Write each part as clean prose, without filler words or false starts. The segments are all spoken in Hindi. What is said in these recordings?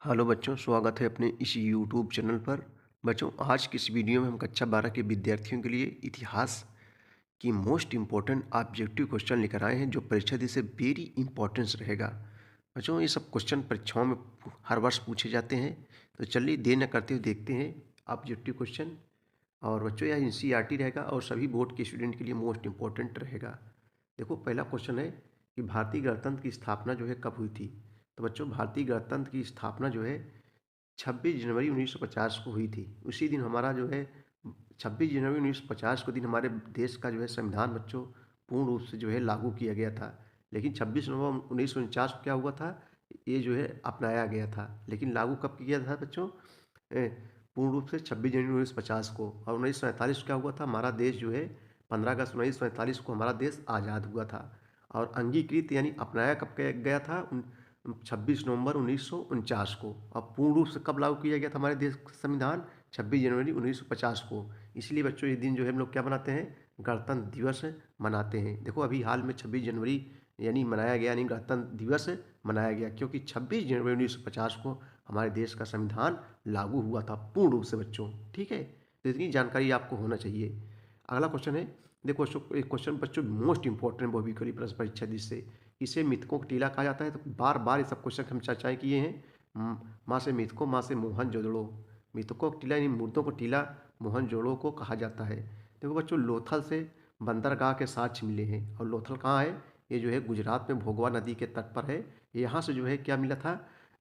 हेलो बच्चों, स्वागत है अपने इस यूट्यूब चैनल पर। बच्चों, आज की इस वीडियो में हम कक्षा 12 के विद्यार्थियों के लिए इतिहास की मोस्ट इम्पोर्टेंट ऑब्जेक्टिव क्वेश्चन लेकर आए हैं, जो परीक्षा दी से वेरी इंपॉर्टेंस रहेगा। बच्चों, ये सब क्वेश्चन परीक्षाओं में हर वर्ष पूछे जाते हैं। तो चलिए देर न करते हुए देखते हैं ऑब्जेक्टिव क्वेश्चन। और बच्चों, यह एनसीईआरटी रहेगा और सभी बोर्ड के स्टूडेंट के लिए मोस्ट इम्पोर्टेंट रहेगा। देखो, पहला क्वेश्चन है कि भारतीय गणतंत्र की स्थापना जो है कब हुई थी। तो बच्चों, भारतीय गणतंत्र की स्थापना जो है 26 जनवरी 1950 को हुई थी। उसी दिन हमारा जो है 26 जनवरी 1950 को दिन हमारे देश का जो है संविधान बच्चों पूर्ण रूप से जो है लागू किया गया था। लेकिन 26 नवंबर 1949 को क्या हुआ था, ये जो है अपनाया गया था। लेकिन लागू कब किया था बच्चों? पूर्ण रूप से 26 जनवरी 1950 को। और 1947 क्या हुआ था, हमारा देश जो है 15 अगस्त 1947 को हमारा देश आज़ाद हुआ था। और अंगीकृत यानी अपनाया कब गया था? 26 नवंबर 1949 को। अब पूर्ण रूप से कब लागू किया गया था हमारे देश का संविधान? 26 जनवरी 1950 को। इसलिए बच्चों, ये दिन जो है हम लोग क्या मनाते हैं? गणतंत्र दिवस मनाते हैं। देखो, अभी हाल में 26 जनवरी यानी मनाया गया, यानी गणतंत्र दिवस मनाया गया, क्योंकि 26 जनवरी 1950 को हमारे देश का संविधान लागू हुआ था पूर्ण रूप से बच्चों। ठीक है, तो इतनी जानकारी आपको होना चाहिए। अगला क्वेश्चन है, देखो एक क्वेश्चन बच्चों मोस्ट इंपॉर्टेंट वो भी करी प्रश्न परीक्षा जिससे इसे मिथकों का टीला कहा जाता है। तो बार बार ये सब क्वेश्चन हम चर्चाएं किए हैं। माँ से मिथकों, माँ से मोहनजोदड़ो। मिथकों का टीला यानी मूर्तों को टीला मोहनजोदड़ो को कहा जाता है। देखो बच्चों, लोथल से बंदरगाह के साक्ष्य मिले हैं। और लोथल कहाँ है? ये जो है गुजरात में भोगवा नदी के तट पर है। यहाँ से जो है क्या मिला था?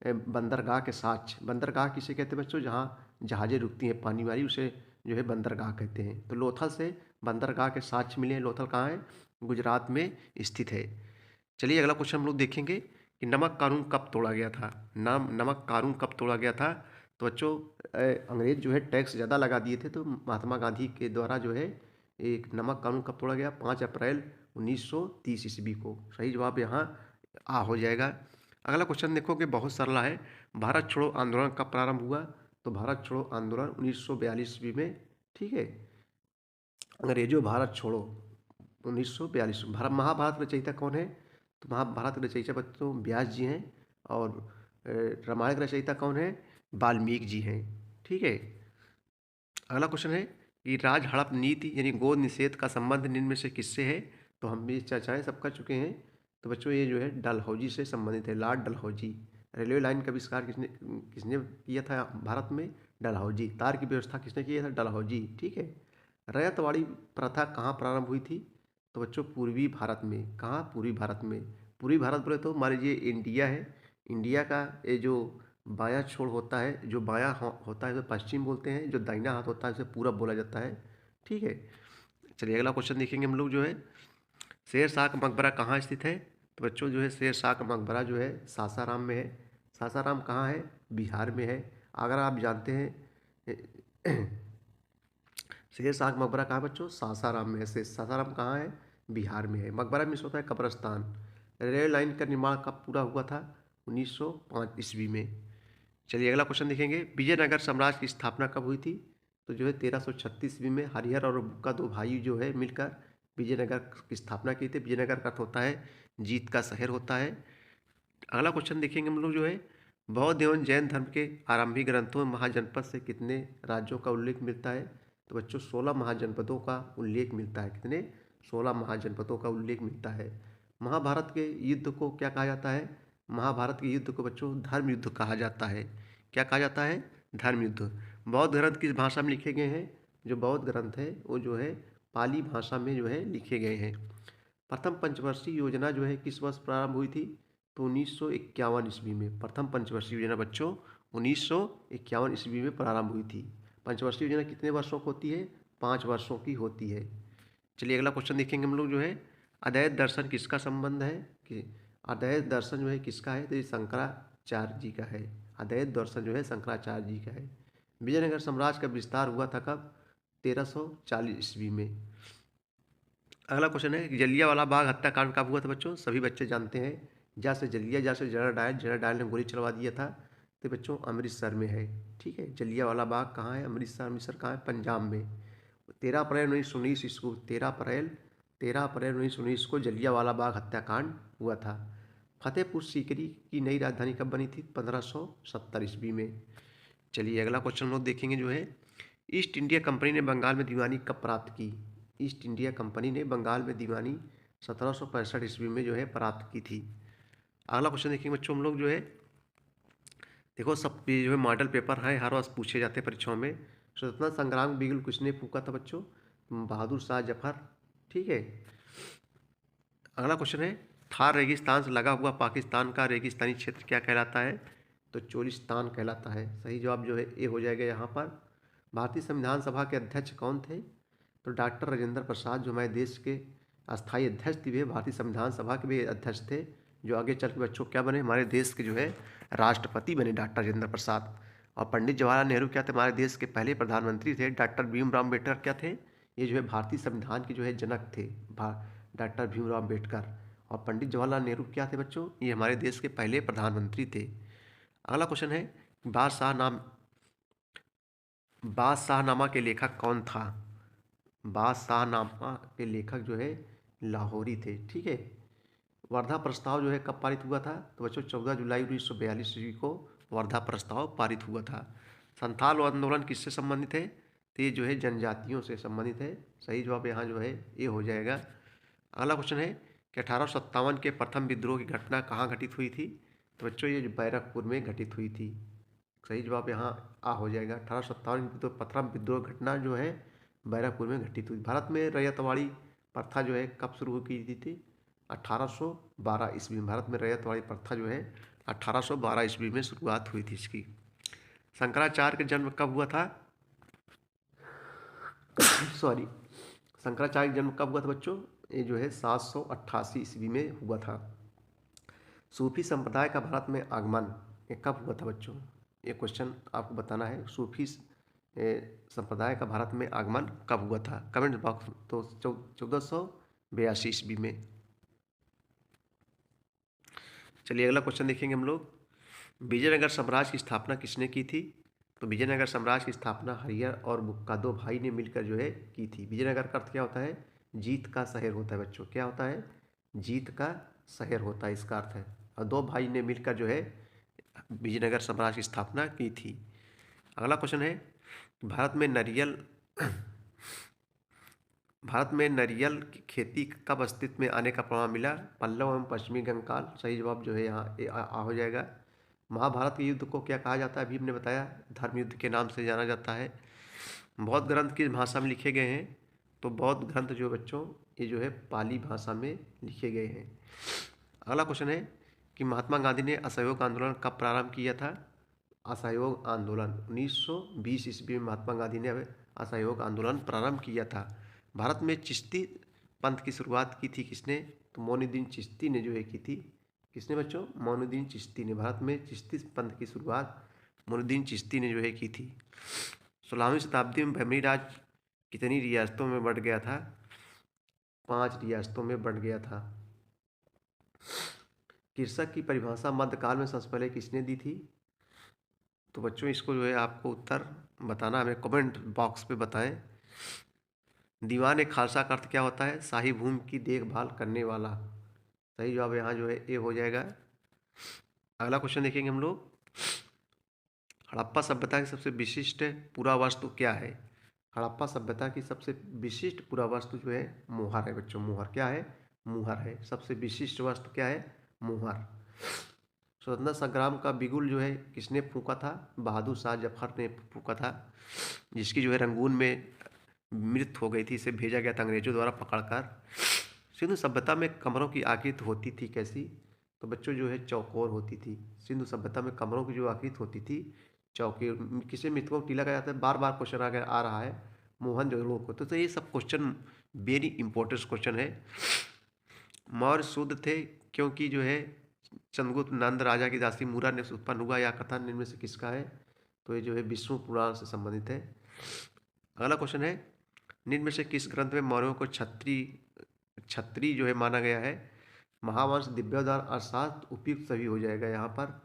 बंदरगाह के साक्ष्य। बंदरगाह किसे कहते हैं बच्चों? जहाँ जहाज़ें रुकती हैं पानी वाली, उसे जो है बंदरगाह कहते हैं। तो लोथल से बंदरगाह के साक्ष्य मिले हैं। लोथल कहाँ है? गुजरात में स्थित है। चलिए अगला क्वेश्चन हम लोग देखेंगे कि नमक कानून कब तोड़ा गया था। नमक कानून कब तोड़ा गया था? तो बच्चों, अंग्रेज जो है टैक्स ज़्यादा लगा दिए थे, तो महात्मा गांधी के द्वारा जो है एक नमक कानून कब तोड़ा गया? 5 अप्रैल 1930 ईस्वी को। सही जवाब यहाँ आ हो जाएगा। अगला क्वेश्चन देखो कि बहुत सरल है। भारत छोड़ो आंदोलन कब प्रारंभ हुआ? तो भारत छोड़ो आंदोलन 1942 ईस्वी में। ठीक है, अंग्रेजों भारत छोड़ो 1942। महाभारत रचयिता कौन है? तो महाभारत के रचयिता बच्चों व्यास जी हैं। और रामायण के रचयिता कौन है? वाल्मीकि जी हैं। ठीक है, अगला क्वेश्चन है कि राज हड़प नीति यानी गोद निषेध का संबंध निम्न में से किससे है? तो हम भी चर्चाएं सब कर चुके हैं। तो बच्चों, ये जो है डलहौजी से संबंधित है, लॉर्ड डलहौजी। रेलवे लाइन का आविष्कार किसने किसने किया था भारत में? डलहौजी। तार की व्यवस्था किसने की था? डलहौजी। ठीक है, रयतवाड़ी प्रथा कहाँ प्रारंभ हुई थी? तो बच्चों, पूर्वी भारत में। कहाँ? पूर्वी भारत में। पूर्वी भारत बोले तो मान लीजिए इंडिया है। इंडिया का ये जो बायां छोर होता है, जो बायां होता है उसे पश्चिम बोलते हैं, जो दाहिना हाथ होता है उसे पूरब बोला जाता है। ठीक है, चलिए अगला क्वेश्चन देखेंगे हम लोग जो है, शेर शाह का मकबरा कहाँ स्थित है? तो बच्चों, जो है शेर शाह का मकबरा जो है सासाराम में है। सासाराम कहाँ है? बिहार में है। अगर आप जानते हैं शेर शाह का मकबरा कहाँ है बच्चों? सासाराम में है। सासाराम कहाँ है? बिहार में है। मकबरा में होता है कब्रस्तान। रेल लाइन का निर्माण कब पूरा हुआ था? 1905 ईस्वी में। चलिए अगला क्वेश्चन देखेंगे, विजयनगर साम्राज्य की स्थापना कब हुई थी? तो जो है 1336 ईस्वी में हरिहर और बुक्का दो भाई जो है मिलकर विजयनगर की स्थापना की थी। विजयनगर का अर्थ होता है जीत का शहर होता है। अगला क्वेश्चन देखेंगे हम लोग जो है, बौद्ध एवं जैन धर्म के आरंभिक ग्रंथों में महाजनपद से कितने राज्यों का उल्लेख मिलता है? तो बच्चों, 16 महाजनपदों का उल्लेख मिलता है। कितने? 16 महाजनपदों का उल्लेख मिलता है। महाभारत के युद्ध को क्या कहा जाता है? महाभारत के युद्ध को बच्चों धर्म युद्ध कहा जाता है। क्या कहा जाता है? धर्म युद्ध। बौद्ध ग्रंथ किस भाषा में लिखे गए हैं? जो बौद्ध ग्रंथ है वो जो है पाली भाषा में जो है लिखे गए हैं। प्रथम पंचवर्षीय योजना जो है किस वर्ष प्रारंभ हुई थी? तो 1951 ईस्वी में। प्रथम पंचवर्षीय योजना बच्चों 1951 ईस्वी में प्रारंभ हुई थी। पंचवर्षीय योजना कितने वर्षों की होती है? 5 वर्षों की होती है। चलिए अगला क्वेश्चन देखेंगे हम लोग जो है, अद्वैत दर्शन किसका संबंध है? कि अद्वैत दर्शन जो है किसका है? तो ये शंकराचार्य जी का है। अद्वैत दर्शन जो है शंकराचार्य जी का है। विजयनगर साम्राज्य का विस्तार हुआ था कब? 1340 ईस्वी में। अगला क्वेश्चन है, जलियांवाला बाग हत्याकांड कब हुआ था बच्चों? सभी बच्चे जानते हैं। जैसे जलिया, जैसे जनरल डायर ने गोली चलवा दिया था। तो बच्चों अमृतसर में है। ठीक है, जलियांवाला बाग कहाँ है? अमृतसर। अमृतसर कहाँ है? पंजाब में। 13 अप्रैल 1919 इसको 13 अप्रैल 1919 को जलियांवाला बाग हत्याकांड हुआ था। फतेहपुर सीकरी की नई राजधानी कब बनी थी? 1570 ईस्वी में। चलिए अगला क्वेश्चन हम लोग देखेंगे जो है, ईस्ट इंडिया कंपनी ने बंगाल में दीवानी कब प्राप्त की? ईस्ट इंडिया कंपनी ने बंगाल में दीवानी 1765 ईस्वी में जो है प्राप्त की थी। अगला क्वेश्चन देखेंगे बच्चों हम लोग जो है, देखो सब ये जो है मॉडल पेपर है, हर वर्ष पूछे जाते हैं परीक्षाओं में। स्वतंत्रता संग्राम बिगुल किसने फूंका था बच्चों? बहादुर शाह जफर। ठीक है। अगला क्वेश्चन है, थार रेगिस्तान से लगा हुआ पाकिस्तान का रेगिस्तानी क्षेत्र क्या कहलाता है? तो चोलिस्तान कहलाता है। सही जवाब जो है ए हो जाएगा यहाँ पर। भारतीय संविधान सभा के अध्यक्ष कौन थे? तो डॉक्टर राजेंद्र प्रसाद, जो हमारे देश के अस्थायी अध्यक्ष थे, वे भारतीय संविधान सभा के भी अध्यक्ष थे, जो आगे चल के बच्चों क्या बने? हमारे देश के जो है राष्ट्रपति बने डॉक्टर राजेंद्र प्रसाद। और पंडित जवाहरलाल नेहरू क्या थे? हमारे देश के पहले प्रधानमंत्री थे। डॉक्टर भीमराव अम्बेडकर क्या थे? ये जो है भारतीय संविधान के जो है जनक थे, डॉक्टर भीमराव अम्बेडकर। और पंडित जवाहरलाल नेहरू क्या थे बच्चों? ये हमारे देश के पहले प्रधानमंत्री थे। अगला क्वेश्चन है, बादशाहनामा के लेखक कौन था? बादशाहनामा के लेखक जो है लाहौरी थे। ठीक है। वर्धा प्रस्ताव जो है कब पारित हुआ था? तो बच्चों 14 जुलाई 1942 ईस्वी को वर्धा प्रस्ताव पारित हुआ था। संथाल आंदोलन किससे संबंधित है? तो ये जो है जनजातियों से संबंधित है। सही जवाब यहाँ जो है ये हो जाएगा। अगला क्वेश्चन है कि 1857 के प्रथम विद्रोह की घटना कहाँ घटित हुई थी? तो बच्चों ये बैरकपुर में घटित हुई थी। सही जवाब यहाँ आ हो जाएगा। 1857 की तो प्रथम विद्रोह घटना जो है बैरकपुर में घटित हुई। भारत में रैयतवाड़ी प्रथा जो है कब शुरू की थी? 1812 ईस्वी में। भारत में रैयतवाड़ी प्रथा जो है 1812 ईस्वी में शुरुआत हुई थी इसकी। शंकराचार्य का जन्म कब हुआ था? सॉरी, शंकराचार्य का जन्म कब हुआ था बच्चों? ये जो है 788 ईस्वी में हुआ था। सूफी संप्रदाय का भारत में आगमन ये कब हुआ था बच्चों? ये क्वेश्चन आपको बताना है। सूफी संप्रदाय का भारत में आगमन कब हुआ था? Comment box. तो 1482 ईस्वी में। चलिए अगला क्वेश्चन देखेंगे हम लोग, विजयनगर साम्राज्य की स्थापना किसने की थी? तो विजयनगर साम्राज्य की स्थापना हरिहर और बुक्का दो भाई ने मिलकर जो है की थी। विजयनगर का अर्थ क्या होता है? जीत का शहर होता है बच्चों। क्या होता है? जीत का शहर होता है, इसका अर्थ है। और दो भाई ने मिलकर जो है विजयनगर साम्राज्य की स्थापना की थी। अगला क्वेश्चन है, भारत में नारियल की खेती कब अस्तित्व में आने का प्रमाण मिला? पल्लव एवं पश्चिमी गंगकाल। सही जवाब जो है यहाँ हो जाएगा। महाभारत के युद्ध को क्या कहा जाता है? अभी हमने बताया, धर्म युद्ध के नाम से जाना जाता है। बौद्ध ग्रंथ किस भाषा में लिखे गए हैं? तो बौद्ध ग्रंथ जो बच्चों ये जो है पाली भाषा में लिखे गए हैं। अगला क्वेश्चन है कि महात्मा गांधी ने असहयोग आंदोलन कब प्रारंभ किया था? असहयोग आंदोलन 1920 ईस्वी में महात्मा गांधी ने असहयोग आंदोलन प्रारंभ किया था। भारत में चिश्ती पंथ की शुरुआत की थी किसने? तो मोइनुद्दीन चिश्ती ने जो है की थी। किसने बच्चों? मोइनुद्दीन चिश्ती ने। भारत में चिश्ती पंथ की शुरुआत मोइनुद्दीन चिश्ती ने जो है की थी। 16वीं शताब्दी में बहमनी राज कितनी रियासतों में बढ़ गया था? 5 रियासतों में बढ़ गया था। कृषक की परिभाषा मध्यकाल में सबसे पहले किसने दी थी? तो बच्चों इसको जो है आपको उत्तर बताना, हमें कमेंट बॉक्स पे बताएं। दीवान खालसा का अर्थ क्या होता है? शाही भूमि की देखभाल करने वाला। सही जवाब यहाँ जो है ए हो जाएगा। अगला क्वेश्चन देखेंगे हम लोग, हड़प्पा सभ्यता की सबसे विशिष्ट पुरावस्तु क्या है? हड़प्पा सभ्यता की सबसे विशिष्ट पुरावस्तु जो है मोहर है बच्चों। मोहर क्या है? मोहर है। सबसे विशिष्ट वस्तु क्या है? मोहर। स्वतंत्रता संग्राम का बिगुल जो है किसने फूंका था? बहादुर शाह जफर ने फूंका था, जिसकी जो है रंगून में मृत्यु हो गई थी। इसे भेजा गया था अंग्रेजों द्वारा पकड़कर। सिंधु सभ्यता में कमरों की आकृति होती थी कैसी? तो बच्चों जो है चौकोर होती थी। सिंधु सभ्यता में कमरों की जो आकृति होती थी चौके। किसे मृतकों को टीला गया जाता है? बार बार क्वेश्चन आ रहा है मोहनजोदड़ो को। तो ये सब क्वेश्चन वेरी इंपॉर्टेंट क्वेश्चन है। मौर्य शुद्ध थे क्योंकि जो है चंद्रगुप्त नंद राजा की दासी मूरा ने उत्पन्न हुआ, या कथन इनमें से किसका है? तो ये जो है विष्णु पुराण से संबंधित है। अगला क्वेश्चन है, निम्न में से किस ग्रंथ में मौर्यों को क्षत्रिय जो है माना गया है? महावंश, दिव्योदान, अर्थशास्त्र, उपयुक्त सभी हो जाएगा यहाँ पर।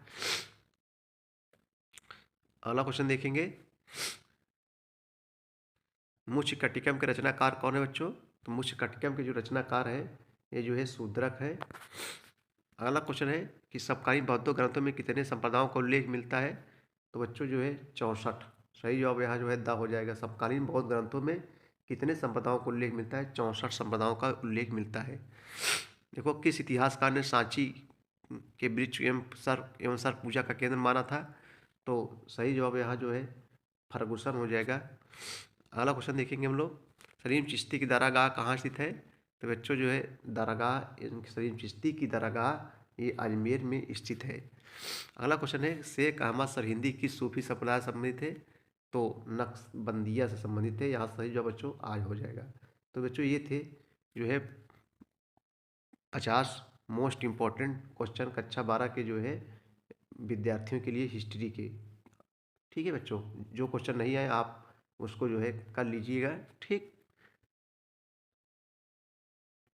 अगला क्वेश्चन देखेंगे, मुच्छ कटिकम के रचनाकार कौन है बच्चों? तो मुच्छ कटिकम के जो रचनाकार है ये जो है शूद्रक है। अगला क्वेश्चन है कि समकालीन बौद्ध ग्रंथों में कितने संप्रदायों का उल्लेख मिलता है? तो बच्चों जो है 64। सही जवाब यहाँ जो है द हो जाएगा। समकालीन बौद्ध ग्रंथों में कितने संप्रदायों का उल्लेख मिलता है? 64 संप्रदायों का उल्लेख मिलता है। देखो, किस इतिहासकार ने सांची के वृक्ष एवं सर पूजा का केंद्र माना था? तो सही जवाब यहाँ जो है फर्गुसन हो जाएगा। अगला क्वेश्चन देखेंगे हम लोग, सलीम चिश्ती की दरगाह कहाँ स्थित है? तो बच्चों जो है दरगाह, सलीम चिश्ती की दरगाह ये अजमेर में स्थित है। अगला क्वेश्चन है, शेख अहमद सरहिंदी किस सूफी संप्रदाय से संबंधित है? तो नक्शबंदिया से संबंधित है। यहाँ सही जवाब बच्चों आज हो जाएगा। तो बच्चों ये थे जो है 50 मोस्ट इम्पॉर्टेंट क्वेश्चन कक्षा 12 के जो है विद्यार्थियों के लिए हिस्ट्री के। ठीक है बच्चों, जो क्वेश्चन नहीं आए आप उसको जो है कर लीजिएगा। ठीक।